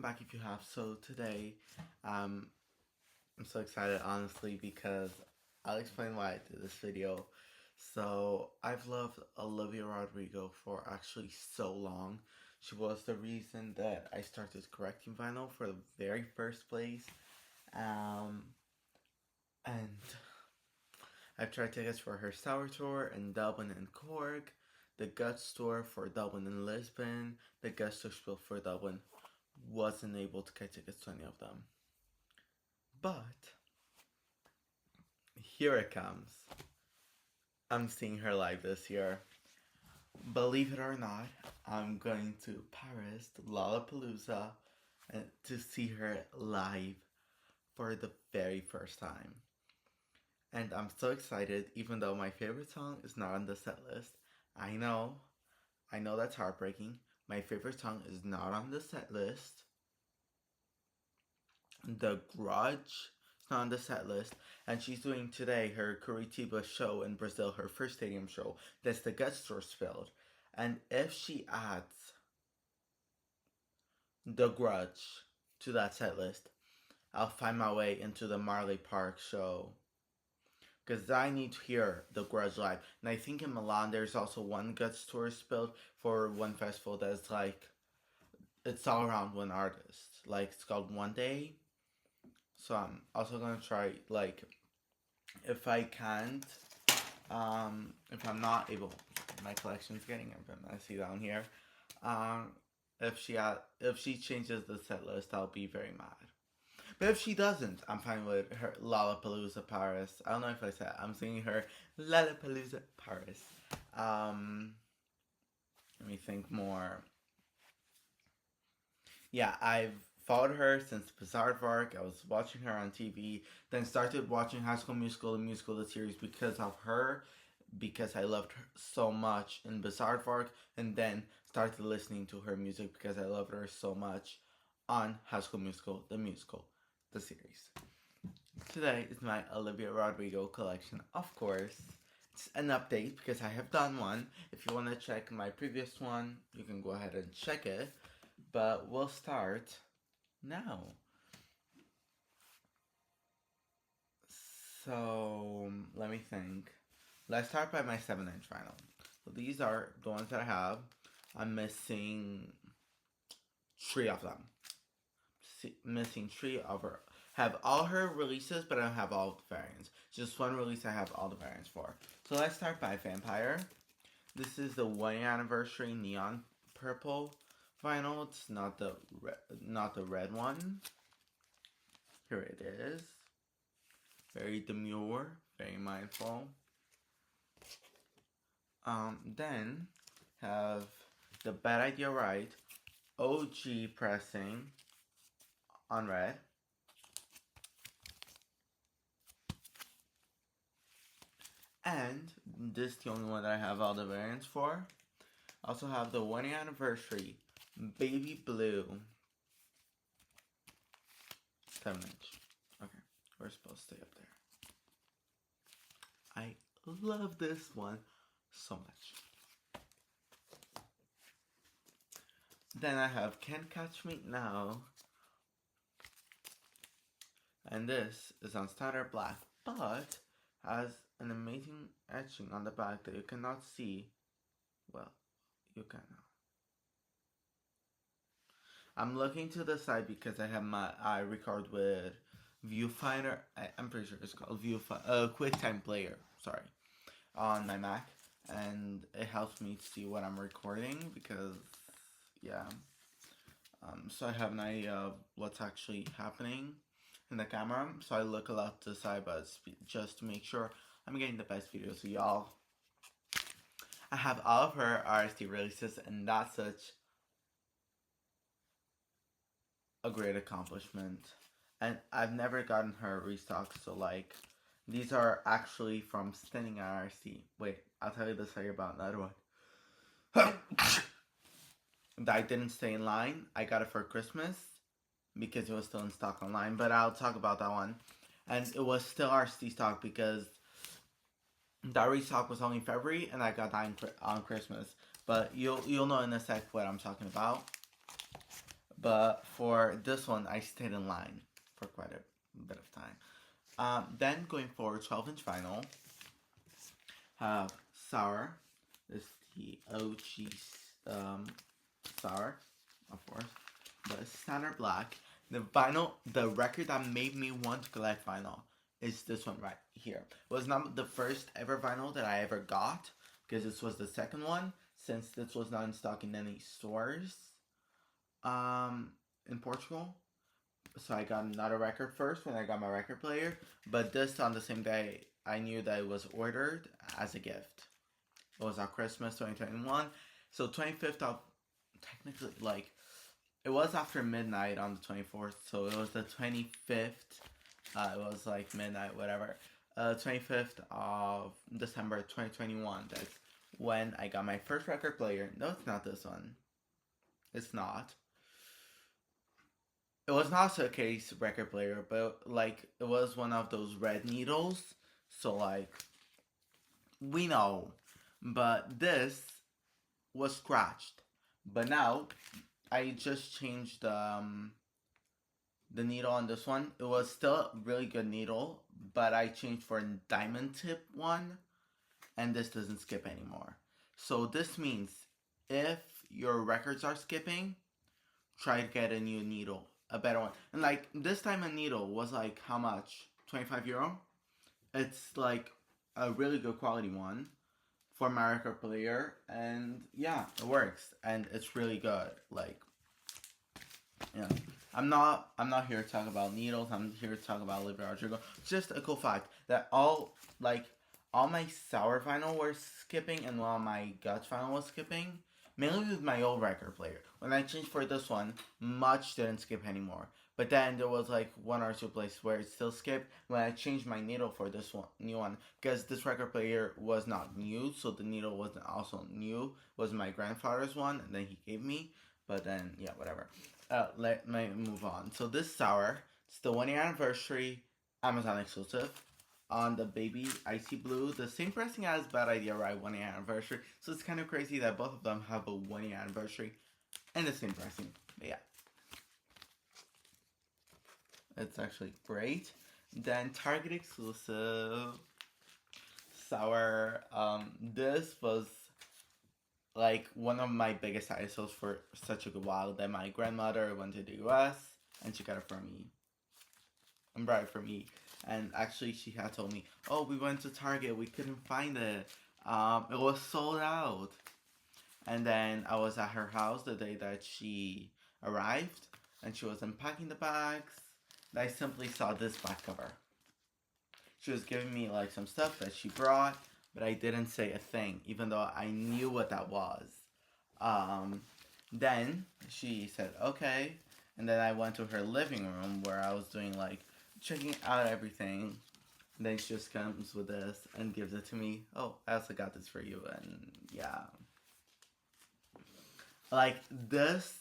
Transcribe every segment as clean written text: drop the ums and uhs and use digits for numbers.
welcome back if you have. So today, I'm so excited honestly because I'll explain why I did this video. So I've loved Olivia Rodrigo for actually so long. She was the reason that I started collecting vinyl for the very first place. Um, and I've tried tickets for her Sour Tour in Dublin and Cork, the Guts Tour for Dublin and Lisbon, the Guts Tour for Dublin. Wasn't able to get tickets to any of them. But here it comes. I'm seeing her live this year. Believe it or not, I'm going to Paris, to Lollapalooza, to see her live for the very first time. And I'm so excited, even though my favorite song is not on the set list. I know that's heartbreaking. My favorite song is not on the set list. The Grudge is not on the set list. And she's doing today her Curitiba show in Brazil, her first stadium show. That's the Guts Tour filled. And if she adds The Grudge to that set list, I'll find my way into the Marley Park show. Because I need to hear The Grudge live. And I think in Milan there's also one Guts Tour spilled for one festival that's like, it's all around one artist. Like, it's called One Day. So I'm also gonna try, like, if I can't, if I'm not able, my collection's getting a bit messy down here. If she changes the set list, I'll be very mad. But if she doesn't, I'm fine with her Lollapalooza Paris. I don't know if I said I'm singing her Lollapalooza Paris. Let me think more. Yeah, I've followed her since Bizarre Vark. I was watching her on TV, then started watching High School Musical, the series because of her, because I loved her so much in Bizarre Vark, and then started listening to her music because I loved her so much on High School Musical, the series. Today is my Olivia Rodrigo collection, of course. It's an update because I have done one. If you want to check my previous one, you can go ahead and check it. But we'll start now. So, let me think. Let's start by my 7-inch vinyl. So these are the ones that I have. I'm missing 3 of them. Missing 3 of her. Have all her releases, but I don't have all the variants. Just one release I have all the variants for. So let's start by Vampire. This is the 1 anniversary neon purple vinyl. It's not the red one. Here it is. Very demure, very mindful. Then have the Bad Idea Right OG pressing on red. And this is the only one that I have all the variants for. Also have the 1 anniversary Baby Blue 7-inch. Okay, we're supposed to stay up there. I love this one so much. Then I have Can't Catch Me Now. And this is on standard black, but has an amazing etching on the back that you cannot see. Well, you can now. I'm looking to the side because I record with Viewfinder. I'm pretty sure it's called Viewfinder, QuickTime Player. Sorry, on my Mac, and it helps me to see what I'm recording because, yeah. So I have an idea of what's actually happening in the camera. So I look a lot to the side, but just to make sure I'm getting the best video. So y'all, I have all of her RST releases, and that's such a great accomplishment. And I've never gotten her restock, so like, these are actually from Standing at RST. Wait, I'll tell you the story about another one. That didn't stay in line. I got it for Christmas because it was still in stock online, but I'll talk about that one. And it was still RST stock because that restock was only in February, and I got that on Christmas. But you'll know in a sec what I'm talking about. But for this one, I stayed in line for quite a bit of time. Then going for 12-inch vinyl, have Sour. This is the OG Sour, of course. The standard black. The record that made me want to collect vinyl is this one right here. It was not the first ever vinyl that I ever got, because this was the second one, since this was not in stock in any stores in Portugal. So I got another record first when I got my record player, but this on the same day I knew that it was ordered as a gift. It was on Christmas 2021. So 25th of, technically, like, it was after midnight on the 24th, so it was the 25th. It was like midnight, whatever. 25th of December 2021. That's when I got my first record player. No, it's not this one. It's not. It was not a case record player, but like it was one of those red needles. So like, we know. But this was scratched. But now I just changed the needle on this one. It was still a really good needle, but I changed for a diamond tip one, and this doesn't skip anymore. So this means if your records are skipping, try to get a new needle, a better one. And like this diamond needle was like how much? €25. It's like a really good quality one for my record player, and yeah, it works, and it's really good. Like, yeah, I'm not here to talk about needles. I'm here to talk about Olivia Rodrigo. Just a cool fact that all my sour vinyl were skipping, and all my Guts vinyl was skipping. Mainly with my old record player. When I changed for this one, much didn't skip anymore. But then there was like one or two places where it still skipped when I changed my needle for this one, new one, because this record player was not new, so the needle wasn't also new. It was my grandfather's one, and then he gave me. But then yeah, whatever. Let me move on. So this sour, it's the 1 year anniversary Amazon exclusive. On the baby icy blue, the same pressing as Bad Idea Right 1 year anniversary. So it's kind of crazy that both of them have a 1 year anniversary and the same pressing. But yeah, it's actually great. Then Target exclusive sour. This was like one of my biggest ISOs for such a good while. Then my grandmother went to the US and she got it for me. And brought it for me. And actually, she had told me, "Oh, we went to Target. We couldn't find it. It was sold out." And then I was at her house the day that she arrived, and she was unpacking the bags. And I simply saw this back cover. She was giving me like some stuff that she brought, but I didn't say a thing, even though I knew what that was. Then she said, "Okay," and then I went to her living room where I was doing like checking out everything. And then she just comes with this and gives it to me. "Oh, I also got this for you," and yeah. Like this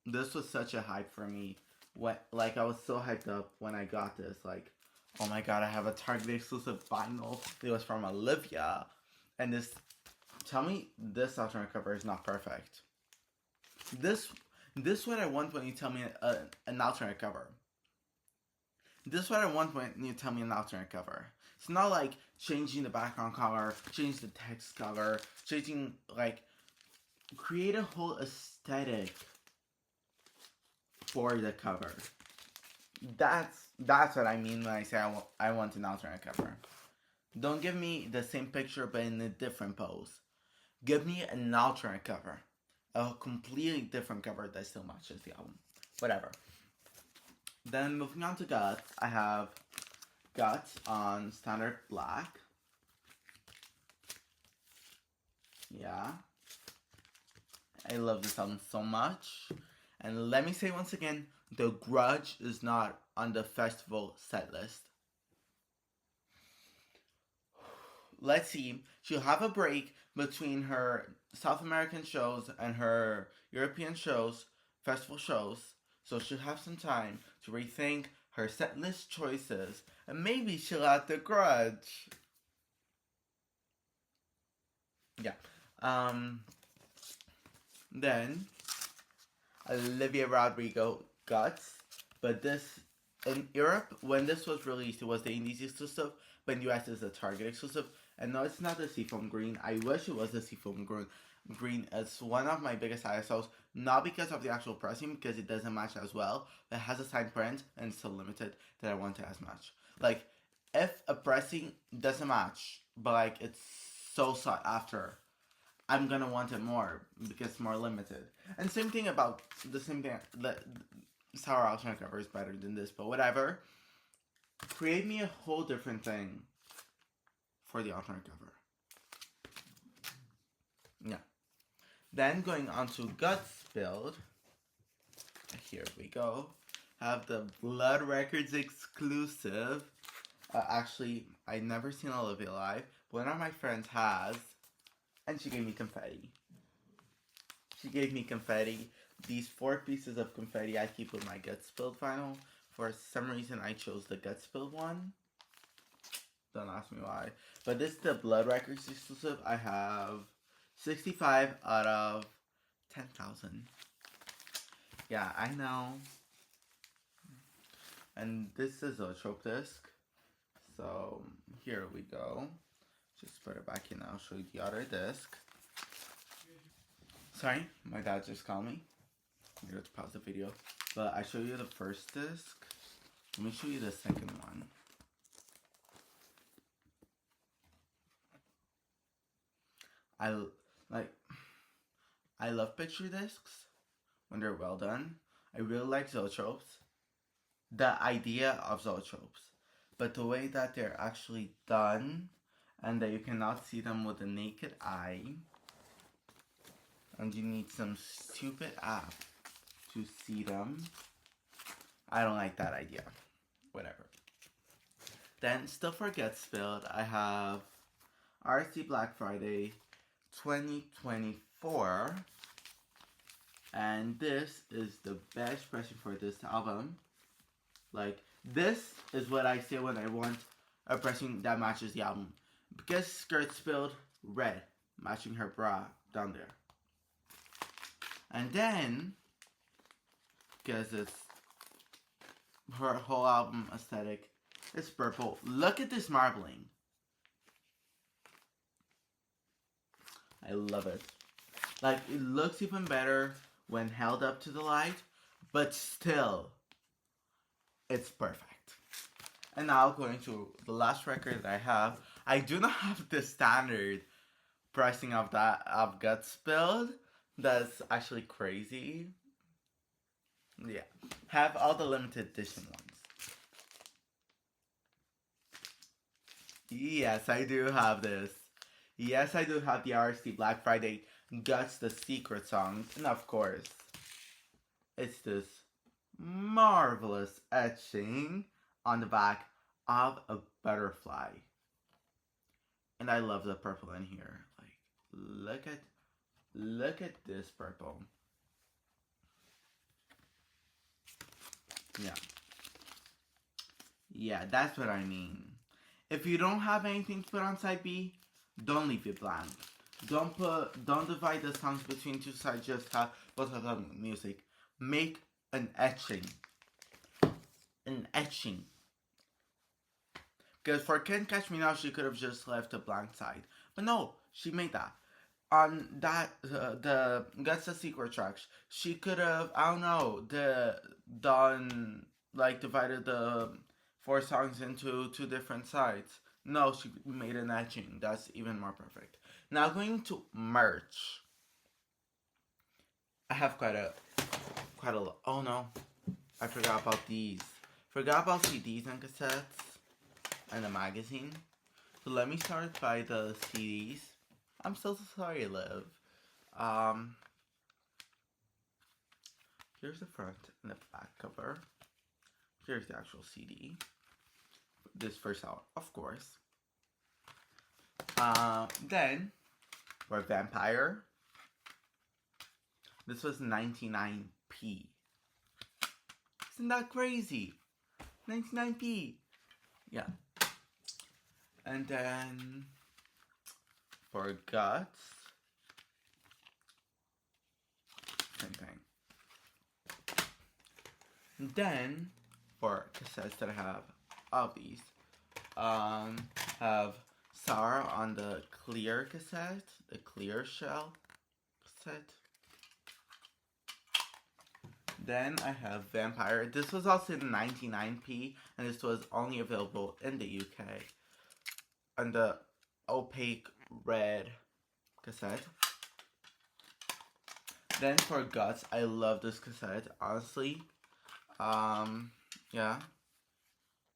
was such a hype for me. I was so hyped up when I got this. Like, oh my god, I have a Target exclusive vinyl. It was from Olivia. And tell me this alternate cover is not perfect. This what I want when you tell me an alternate cover. This is what I want when you tell me an alternate cover. It's not like changing the background color, change the text color, changing, like, create a whole aesthetic for the cover. That's what I mean when I say I want an alternate cover. Don't give me the same picture but in a different pose. Give me an alternate cover. A completely different cover that still matches the album. Whatever. Then moving on to Guts, I have Guts on standard black. Yeah. I love this album so much. And let me say once again, The Grudge is not on the festival set list. Let's see. She'll have a break between her South American shows and her European shows, festival shows. So she'll have some time to rethink her set list choices, and maybe she'll add The Grudge. Yeah. Then Olivia Rodrigo Guts. But this, in Europe, when this was released, it was the Indies exclusive, but in US it's a Target exclusive. And no, it's not the Seafoam Green. I wish it was the Seafoam Green. It's one of my biggest ISOs, not because of the actual pricing, because it doesn't match as well. It has a signed print and it's so limited that I want it as much. Like, if a pricing doesn't match, but like it's so sought after, I'm gonna want it more because it's more limited. And same thing about the same thing. Sour alternate cover is better than this, but whatever. Create me a whole different thing for the alternate cover. Yeah. Then going on to Guts Build. Here we go. Have the Blood Records exclusive. Actually, I never seen Olivia live. One of my friends has, and she gave me confetti. She gave me confetti. These 4 pieces of confetti I keep with my Guts Build vinyl. For some reason, I chose the Guts Build one. Don't ask me why. But this is the Blood Records exclusive. I have 65 out of 10,000. Yeah, I know. And this is a trope disc. So here we go. Just put it back in. I'll show you the other disc. Sorry, my dad just called me. I'm going to pause the video. But I show you the first disc. Let me show you the second one. I love picture discs when they're well done. I really like zoetropes. The idea of zoetropes. But the way that they're actually done and that you cannot see them with the naked eye, and you need some stupid app to see them, I don't like that idea. Whatever. Then, still for Get Spilled, I have RC Black Friday 2024. And this is the best pressing for this album. Like, this is what I say when I want a pressing that matches the album. Because Skirt Spilled, red, matching her bra down there. And then, because it's her whole album aesthetic, it's purple. Look at this marbling. I love it. Like, it looks even better when held up to the light, but still, it's perfect. And now going to the last record that I have. I do not have the standard pricing of that of Gut Spilled. That's actually crazy. Yeah. Have all the limited edition ones. Yes, I do have this. Yes, I do have the RST Black Friday Guts the Secret songs. And of course, it's this marvelous etching on the back of a butterfly. And I love the purple in here. Like, look at this purple. Yeah. Yeah, that's what I mean. If you don't have anything to put on side B, don't leave it blank. Don't divide the songs between 2 sides, just have both of them music. Make an etching. An etching. Because for Can't Catch Me Now, she could have just left a blank side. But no, she made that. On that, the Guts the Secret tracks, she could have, I don't know, divided the 4 songs into 2 different sides. No, she made an etching. That's even more perfect. Now going to merch. I have quite a lot. Oh no, I forgot about these. Forgot about CDs and cassettes and the magazine. So let me start by the CDs. I'm so sorry, Liv. Here's the front and the back cover. Here's the actual CD. This first out, of course. Then, for Vampire. This was 99p. Isn't that crazy? 99p. Yeah. And then, for Guts, same thing. Then, for cassettes that I have of these, have Sour on the clear cassette, the clear shell cassette. Then I have Vampire. This was also in 99p, and this was only available in the UK. On the opaque red cassette. Then for Guts, I love this cassette, honestly. Yeah.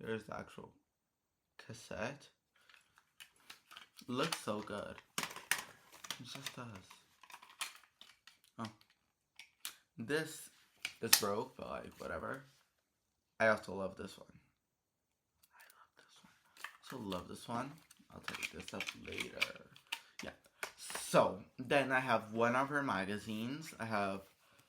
Here's the actual cassette. Looks so good. It just does. Oh. This is broke, but like, whatever. I also love this one. I love this one. I'll take this up later. Yeah. So, then I have one of her magazines. I have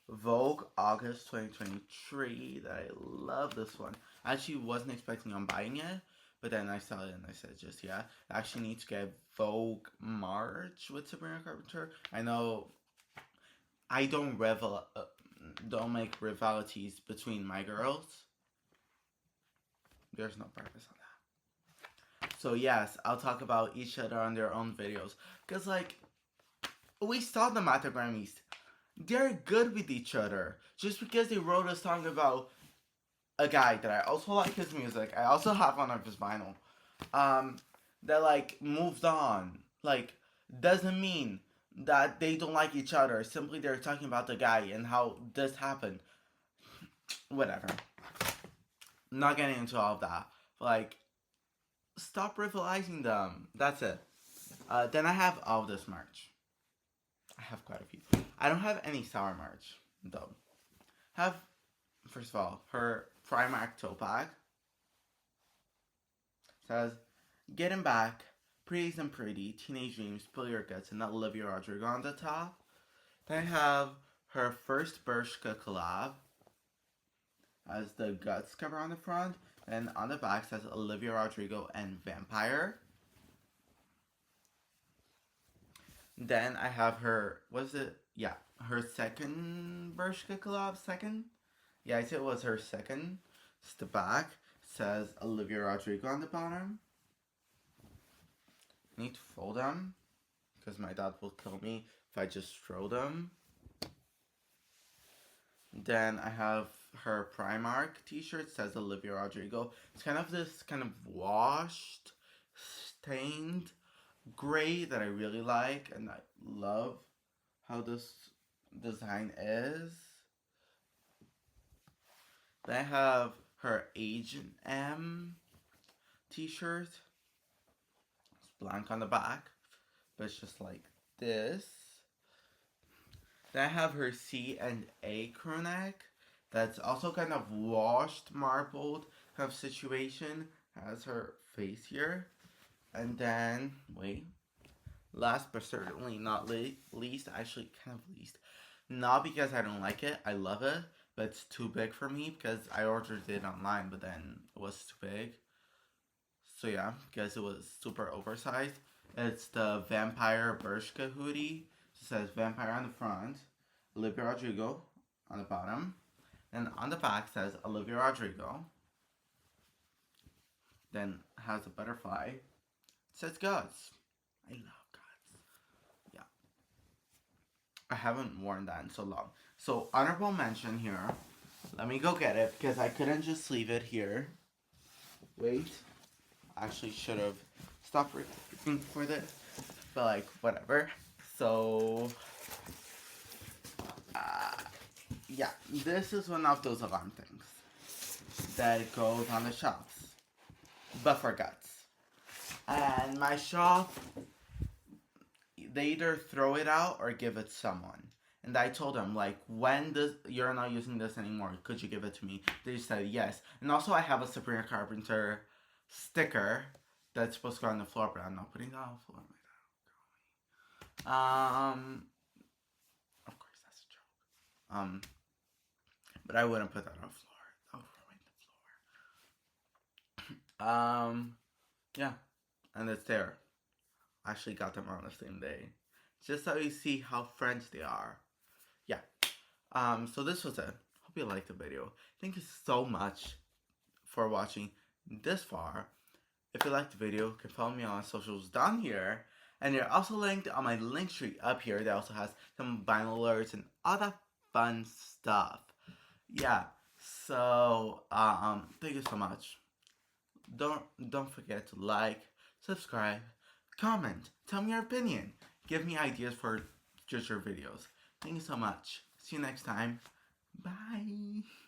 Vogue August 2023 that I love this one. I actually wasn't expecting on buying it, but then I saw it and I said just yeah. I actually need to get Vogue March with Sabrina Carpenter. I know I don't make rivalities between my girls. There's no purpose on that. So yes, I'll talk about each other on their own videos. Cause like, we saw them at the Grammys. They're good with each other. Just because they wrote a song about a guy that I also like his music. I also have one of his vinyl. That like moved on. Like, doesn't mean that they don't like each other. Simply they're talking about the guy and how this happened. Whatever. Not getting into all of that. Like, stop rivalizing them. That's it. Then I have all of this merch. I have quite a few. I don't have any Sour merch, though. Have, first of all, her Primark tote bag. Says, Getting Back, Pretties and Pretty, Teenage Dreams, Spill Your Guts, and Olivia Rodrigo on the top. Then I have her first Bershka collab. Has the Guts cover on the front. And on the back says Olivia Rodrigo and Vampire. Then I have her, her second Bershka collab, Yeah, I said it was her second. It's the back. Says Olivia Rodrigo on the bottom. I need to fold them, because my dad will kill me if I just throw them. Then I have her Primark t-shirt. Says Olivia Rodrigo. It's kind of this kind of washed, stained gray that I really like, and I love how this design is. Then I have her H&M t-shirt. It's blank on the back, but it's just like this. Then I have her C&A crew neck. That's also kind of washed, marbled kind of situation. Has her face here. And then, last but certainly not least, actually kind of least. Not because I don't like it, I love it, but it's too big for me because I ordered it online, but then it was too big. So yeah, because it was super oversized. It's the Vampire Bershka hoodie. It says Vampire on the front, Olivia Rodrigo on the bottom. And on the back says Olivia Rodrigo. Then has a butterfly. It says Guts. I love Guts. Yeah. I haven't worn that in so long. So, honorable mention here. Let me go get it because I couldn't just leave it here. Wait. Actually should have stopped recording for this. But like, whatever. So, yeah. This is one of those alarm things that goes on the shelves. But for Guts. And my shop, they either throw it out or give it to someone. And I told them, like, you're not using this anymore, could you give it to me? They said yes. And also I have a Sabrina Carpenter sticker that's supposed to go on the floor, but I'm not putting that on the floor. Of course that's a joke. But I wouldn't put that on the floor. That would ruin the floor. Yeah. And it's there. I actually got them on the same day. Just so you see how French they are. Yeah. So this was it. Hope hope you liked the video. Thank you so much for watching this far. If you liked the video, you can follow me on socials down here. And they're also linked on my link tree up here that also has some vinyl alerts and all that fun stuff. Yeah, so thank you so much. Don't forget to like, subscribe, comment, tell me your opinion, give me ideas for future videos. Thank you so much. See you next time. Bye.